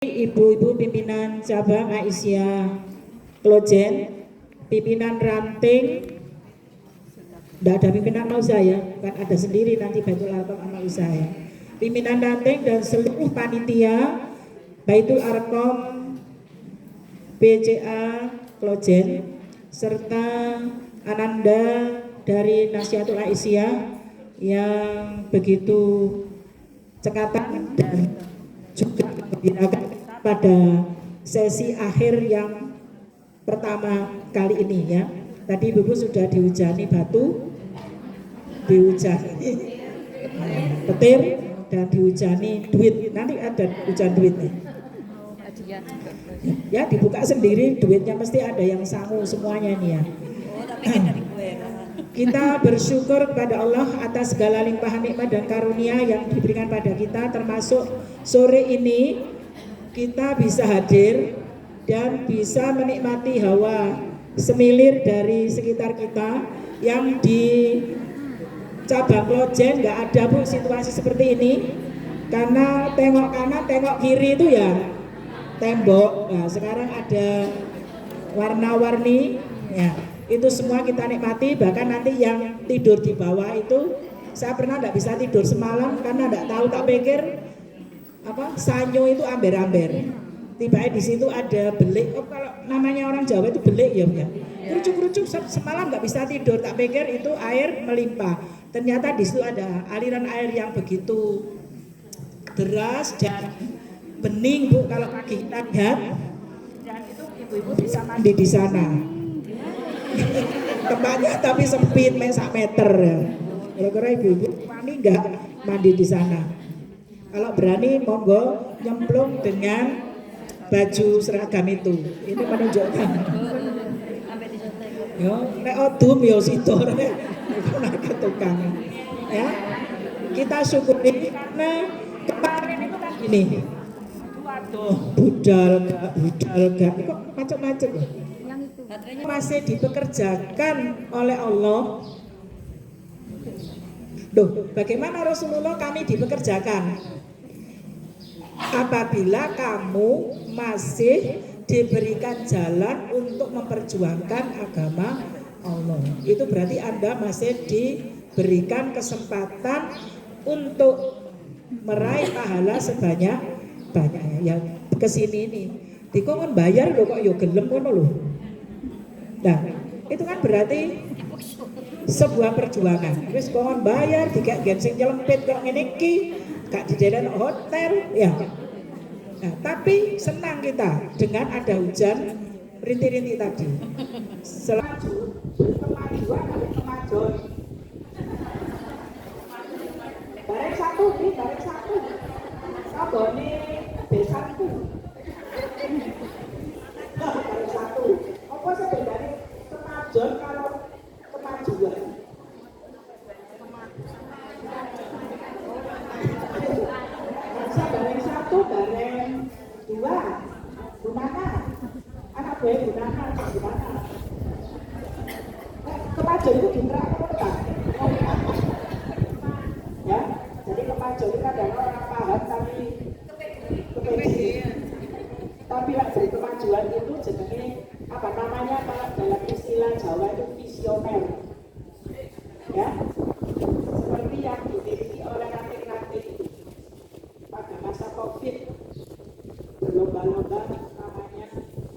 Ibu-ibu pimpinan cabang Aisyah Klojen, pimpinan ranting, tidak ada pimpinan amal usaha ya, kan ada sendiri nanti Baitul Arqam amal usaha ya. Pimpinan ranting dan seluruh panitia Baitul Arqam BCA Klojen serta Ananda dari Nasihatul Aisyah yang begitu cekatan dan juga menggembirakan pada sesi akhir yang pertama kali ini ya. Tadi Ibu sudah dihujani batu, dihujani petir, dan dihujani duit. Nanti ada hujan duitnya. Ya dibuka sendiri, duitnya mesti ada yang sangu semuanya ini ya. Kita bersyukur kepada Allah atas segala limpahan nikmat dan karunia yang diberikan pada kita, termasuk sore ini kita bisa hadir dan bisa menikmati hawa semilir dari sekitar kita yang di cabang Klojen. Nggak ada Bu situasi seperti ini, karena tengok kanan tengok kiri itu ya tembok. Nah, sekarang ada warna-warni ya. Itu semua kita nikmati, bahkan nanti yang tidur di bawah itu saya pernah tidak bisa tidur semalam karena tidak tahu, tak pikir apa sanyo itu amber-amber. Tiba di situ ada belik, oh kalau namanya orang Jawa itu belik ya, kerucuk-kerucuk semalam nggak bisa tidur, tak pikir itu air melimpah. Ternyata di situ ada aliran air yang begitu deras dan bening Bu, kalau pagi kita lihat, dan itu ibu-ibu bisa mandi di sana. Tempatnya tapi sempit, sak meter ya. Kira-kira ibu-ibu wani nggak mandi di sana? Kalau berani monggo nyemplung dengan baju seragam itu. Ini menunjukkan. Yo, nek odum yo situ ke tukang. Ya. Kita syukuri karena kemarin itu kan gini. Waduh, budal gak. Kok macam-macam ya? Masih dipekerjakan oleh Allah. Duh, bagaimana Rasulullah kami dipekerjakan? Apabila kamu masih diberikan jalan untuk memperjuangkan agama Allah, itu berarti Anda masih diberikan kesempatan untuk meraih pahala sebanyak-banyaknya. Yang kesini ini dikon bayar loh, kok yo gelem ngono loh. Nah, itu kan berarti sebuah perjuangan. Wis kon bayar dikek gensing nyelempit kok ngene iki, gak didenen hotel ya. Nah, tapi senang kita dengan ada hujan rintik-rintik tadi. Selalu kemajuan ada kemajuan. Bareng satu. Sabone besanku. Bareng satu. Apa sebenarnya kemajuan kalau kemajuan? Bareng satu, bareng dua, gimana? Anak gue gimana? Kemajuan itu diterapkan apa? Ya, jadi kemajuan itu adalah orang paham tapi kepedean. Tapi lah dari kemajuan itu jenenge apa namanya kalau dalam istilah Jawa itu visioner. Ya, seperti yang dimiliki oleh ranting-ranting pada masa COVID, berlomba-lomba namanya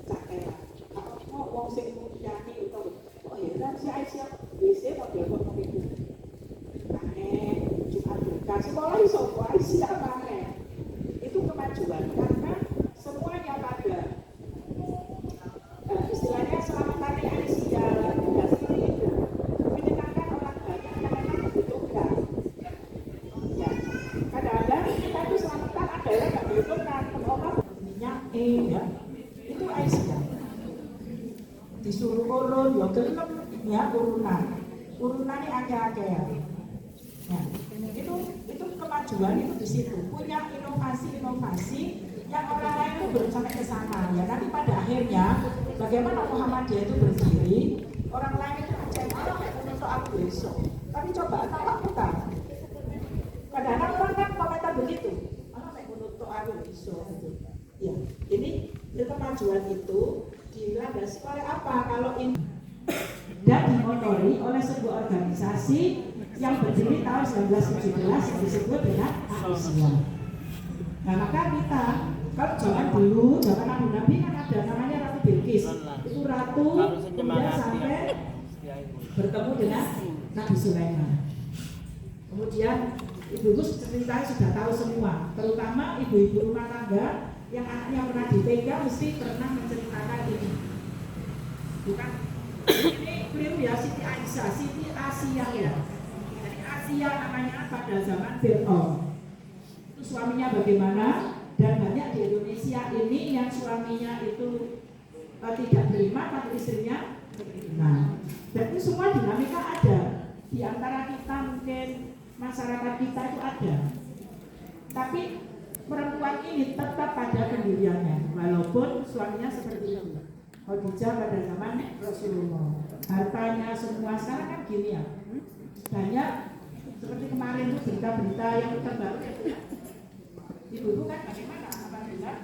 cakera. Kalau wong sing nyanyi itu, oh heran si Aisyah, biasanya model kok itu. Aneh, Jumat berkah, sekolah iso Aisyah aneh. Itu kemajuan karena semuanya pada istilahnya selamat hari Aisyah, tidak seperti itu. Menyenangkan orang banyak yang memang dibutuhkan. Ya, kadang-kadang kita itu selamatan adalah nggak dibutuhkan. Orang minyak ya, itu Aisyah. Disuruh urun, ya gelem ya urunannya akeh-akeh ya. Nah, itu kemajuan itu di situ. Punya inovasi yang orang lain itu belum sampai ke sana. Ya nanti pada akhirnya bagaimana Muhammadiyah itu berdiri, orang lain itu mencari untuk aku besok. Tapi coba tahu tak? Kadang-kadang orang kan komentar begitu. Anak menutup aku besok gitu. Ya. kemajuan itu dilandasi oleh apa? Kalau ini dan dimotori oleh sebuah organisasi yang berdiri tahun 1917 yang disebut dengan AISIA. Nah maka kita, kalau zaman dulu, zaman Abu Nabi kan ada namanya Ratu Bilqis. Itu ratu kemudian sampai bertemu dengan Nabi Sulaiman. Kemudian ibu-ibu ceritanya sudah tahu semua, terutama ibu-ibu rumah tangga yang anaknya pernah dipegang mesti pernah menceritakan ini. Bukan ini keliru ya, Siti Aisyah, Siti Asia ya. Jadi Asia namanya pada zaman Fir'aun. Itu suaminya bagaimana? Dan banyak di Indonesia ini yang suaminya itu tidak terima, tapi istrinya terima. Dan itu semua dinamika ada di antara kita, mungkin masyarakat kita itu ada. Tapi perempuan ini tetap pada pendiriannya, walaupun suaminya seperti itu. Khadijah pada zaman Rasulullah, hartanya semua sekarang kan gini ya, banyak seperti kemarin itu berita-berita yang terbaru ya. Ibu-ibu kan bagaimana? Alhamdulillah.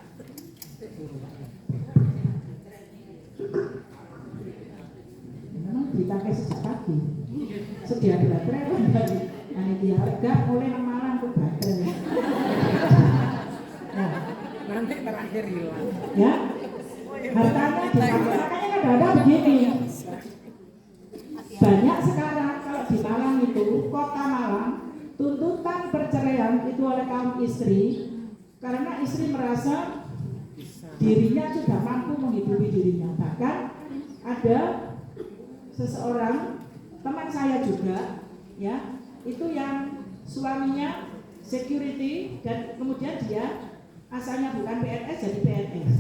Memang dipakai sejak pagi. Sedia baterai kan dari panitia harga mulai malam ke baterai. Nah, nanti terakhir hilang. ya, hartanya dipakai, makanya kadang-kadang begini. Banyak sekarang kalau di Malang itu, kota Malang, tuntutan perceraian itu oleh kaum istri karena istri merasa dirinya sudah mampu menghidupi dirinya. Bahkan ada seseorang teman saya juga, ya, itu yang suaminya security dan kemudian dia asalnya bukan PNS jadi PNS.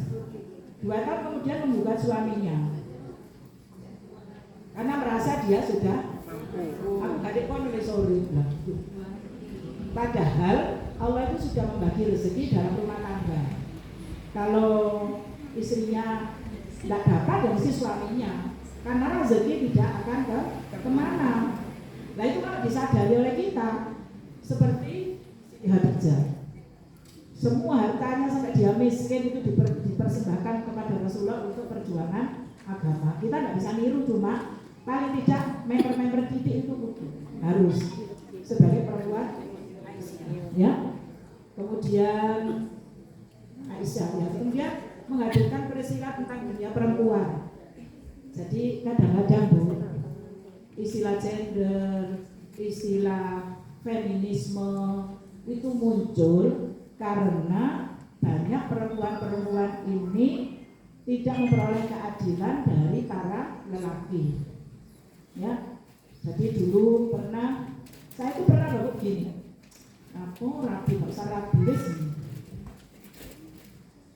2 tahun kemudian menggugat suaminya karena merasa dia sudah aku gak nulis sorry. Padahal Allah itu sudah membagi rezeki dalam rumah tangga. Kalau istrinya tidak dapat dari si suaminya, karena rezeki tidak akan kemana. Nah itu kalau disadari oleh kita, seperti Khadijah, semua hartanya sampai dia miskin itu dipersembahkan kepada Rasulullah untuk perjuangan agama. Kita tidak bisa niru, cuma paling tidak member-member titik itu harus sebagai perempuan. Ya, kemudian Aisyah ya, kemudian menghadirkan peristiwa tentang dunia perempuan. Jadi kadang-kadang Bu, istilah gender, istilah feminisme itu muncul karena banyak perempuan-perempuan ini tidak memperoleh keadilan dari para lelaki. Ya, jadi dulu saya itu pernah begini. Aku rapi, nggak usah rabilis nih.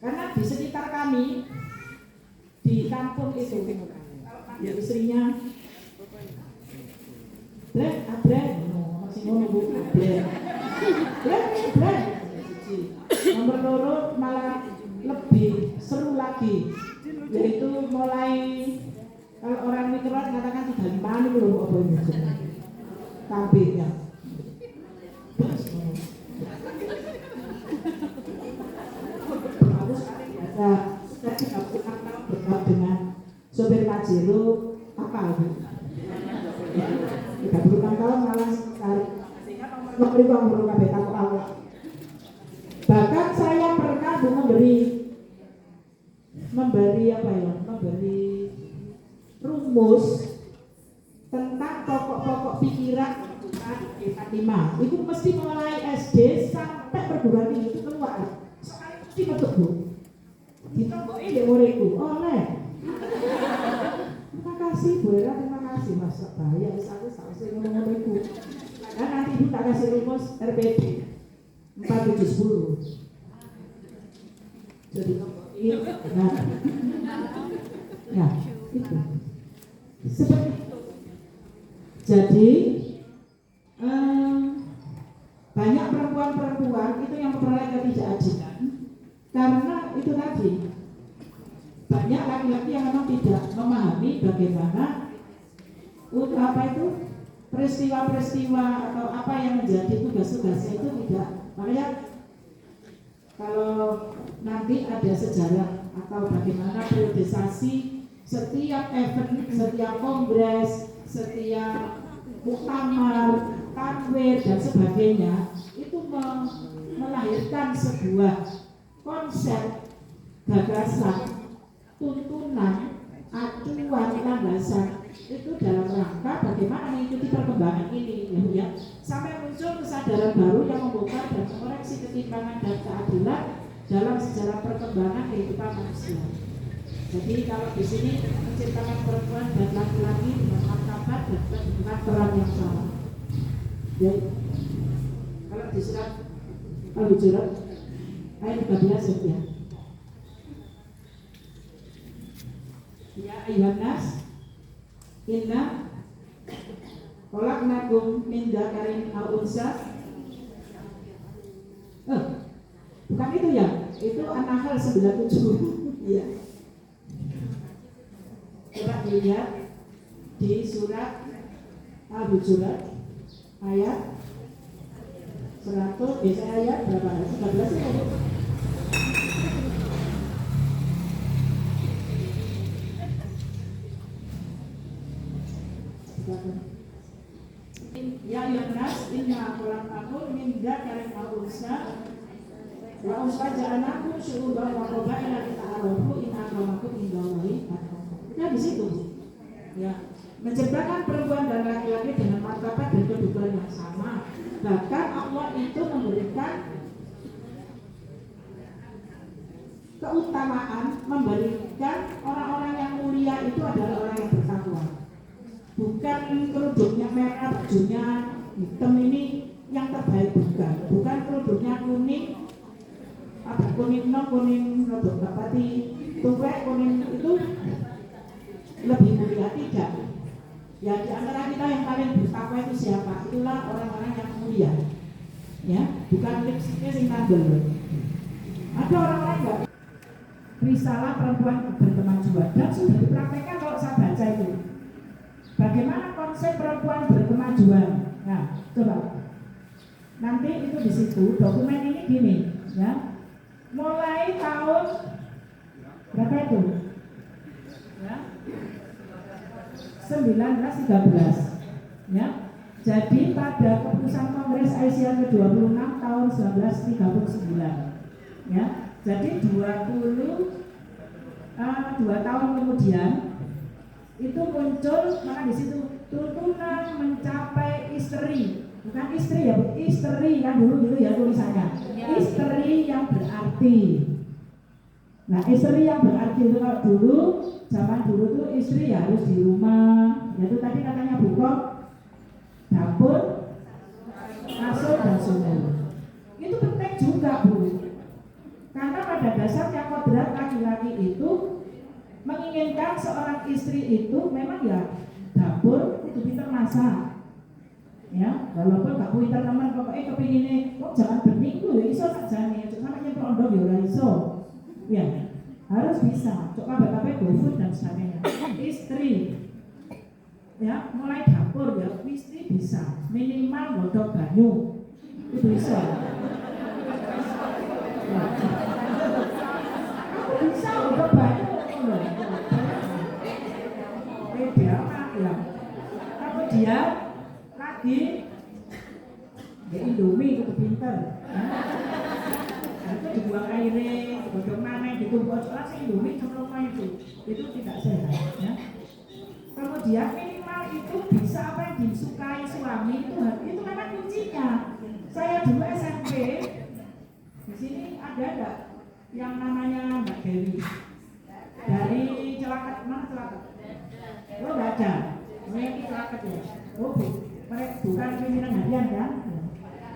Karena di sekitar kami di kampung itu, ya istrinya, Blek, masih mau nunggu Blek, nomor 2 malah lebih seru lagi, yaitu mulai kalau orang mikroat mengatakan 35 itu loh apa ini kambingnya. Saya 36 tahun berbuat dengan sopir Pajero apa itu? 36 tahun malah sekali. Nomor itu belum kabeh takut awak. Bahkan saya pernah memberi rumus tentang pokok-pokok pikiran Fatimah. Itu mesti mulai SD sampai perguruan tinggi itu keluar. Soalnya mesti betul Bu. Ditomboki di muridku oleh. Terima kasih Bu Era, terima kasih Mas Bahaya. Aku sausnya ngomong ibu. Dan nanti ibu tak kasih rumus RPD 4710. Jadi tomboki. Nah, itu. Seperti itu. Jadi banyak perempuan-perempuan itu yang memperoleh ketidakadilan karena itu tadi banyak laki-laki yang memang tidak memahami bagaimana peristiwa-peristiwa atau apa yang menjadi tugas-tugasnya itu tidak. Makanya kalau nanti ada sejarah atau bagaimana periodisasi setiap event, setiap kongres, setiap muktamar, takwir dan sebagainya itu melahirkan sebuah konsep, gagasan, tuntunan, acuan, landasan itu dalam rangka bagaimana mengikuti perkembangan ini, ya, sampai muncul kesadaran baru yang membongkar dan mengoreksi ketimpangan dan keadilan dalam sejarah perkembangan kehidupan manusia. Jadi kalau di sini menciptakan perempuan dan laki-laki dengan martabat dan dengan peran yang sama. Ya. Kalau di surat Al-Hujurat ayat 13 ya. Ya ayuhan nas inna khalaqnakum min dzakarin aw unsa. Bukan itu ya, itu An-Nahl 97. Iya. Coba dilihat di surat Al-Hujurat ayat 100, biasa ayat berapa? 13 ya. Ya nas inna khalaqnakum min dzakarin aw unsa wa ustaja'alnakum syu'uban wa qabaila lita'arafu inna akramakum indallahi atqakum. Nah di situ ya, menciptakan perempuan dan laki-laki dengan martabat dan kedudukan yang sama. Bahkan Allah itu memberikan keutamaan, memberikan orang-orang yang mulia itu adalah orang yang bertakwa. Bukan kerudungnya merah, bajunya hitam ini yang terbaik, bukan kerudungnya kuning, apa kuning rodok dapati tuwek kuning itu lebih mulia, tidak. Ya di antara kita yang paling bertakwa itu siapa? Itulah orang-orang yang mulia. Ya, bukan lipstiknya sing tandel. Ada orang-orang enggak risalah perempuan berkemajuan dan sudah dipraktekkan kalau saya baca itu. Bagaimana konsep perempuan berkemajuan? Nah, coba. Nanti itu di situ dokumen ini gini, ya. Mulai tahun berapa itu? Ya. 1913. Ya. Jadi pada keputusan Kongres ASEAN ke-26 tahun 1939. Ya. Jadi 22 tahun kemudian itu muncul, maka di situ tuntunan mencapai istri, bukan istri ya, istri kan dulu gitu ya tulisannya, istri yang berarti. Nah istri yang berarti itu kalau dulu, zaman dulu tuh istri ya harus di rumah, yaitu tadi katanya bukok, dapur, kasur dan sumur. Itu penting juga Bu, karena pada dasarnya kodrat laki-laki itu menginginkan seorang istri itu memang ya dapur itu pintar masak, ya walaupun gak pintar teman pokoknya kepinginnya kok jangan bening tuh ya iso tak jane cuma nyemplok ndok ya ora iso, ya harus bisa cok kabeh GoFood dan sebagainya. Istri ya mulai dapur ya istri bisa minimal godok banyu itu bisa ya. Aku bisa godok banyu dia ya. Kemudian lagi ya Indomie itu pinter itu dibuang airnya godong mana gitu bocor sih Indomie cemplung itu tidak sehat ya. Kemudian minimal itu bisa apa yang disukai suami itu memang kuncinya. Saya dulu SMP di sini ada enggak yang namanya Mbak Dewi dari Cilacap, mana Cilacap? Oh enggak ada, mereka Cilacap ya. Oh mereka bukan pimpinan harian kan?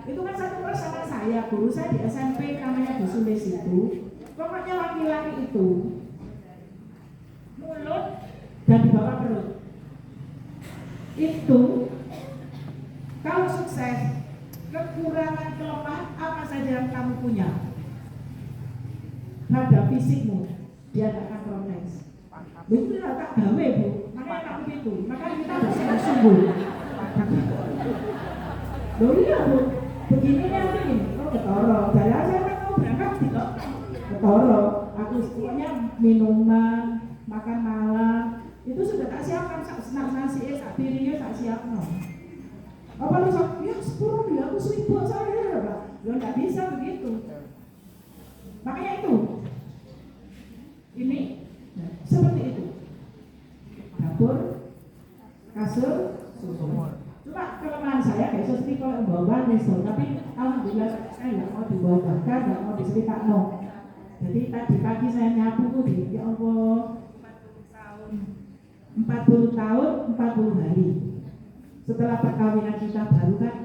Itu kan satu kelas sama saya, guru saya di SMP namanya Bu Sulis itu. Pokoknya laki-laki itu mulut dan di bawah perut itu kalau sukses, kekurangan kelemahan apa saja yang kamu punya pada fisikmu dia tidak akan protes. Itu tidak tak gawe Bu, makanya tak begitu. Makanya kita harus sungguh-sungguh. Loh iya Bu, begini nanti ini, oh ketoro. Jadi saya kan mau berangkat tidak. ketoro, aku pokoknya minuman, makan malam itu sudah tak siapkan, sak senang nasi, sak piringnya tak siapkan. Apa lu sak, ya 10 ya aku 1000 saya, Pak. Lo nggak bisa begitu. Makanya itu, ini seperti itu. Dapur, kasur, sumur. Cuma kelemahan saya kayak seperti kalau bawa nesol, tapi alhamdulillah saya nggak mau dibawa bahkan, nggak mau diceritakan. Jadi tadi pagi saya nyapu tuh di ya Allah 40 tahun 40 hari setelah perkawinan kita baru kan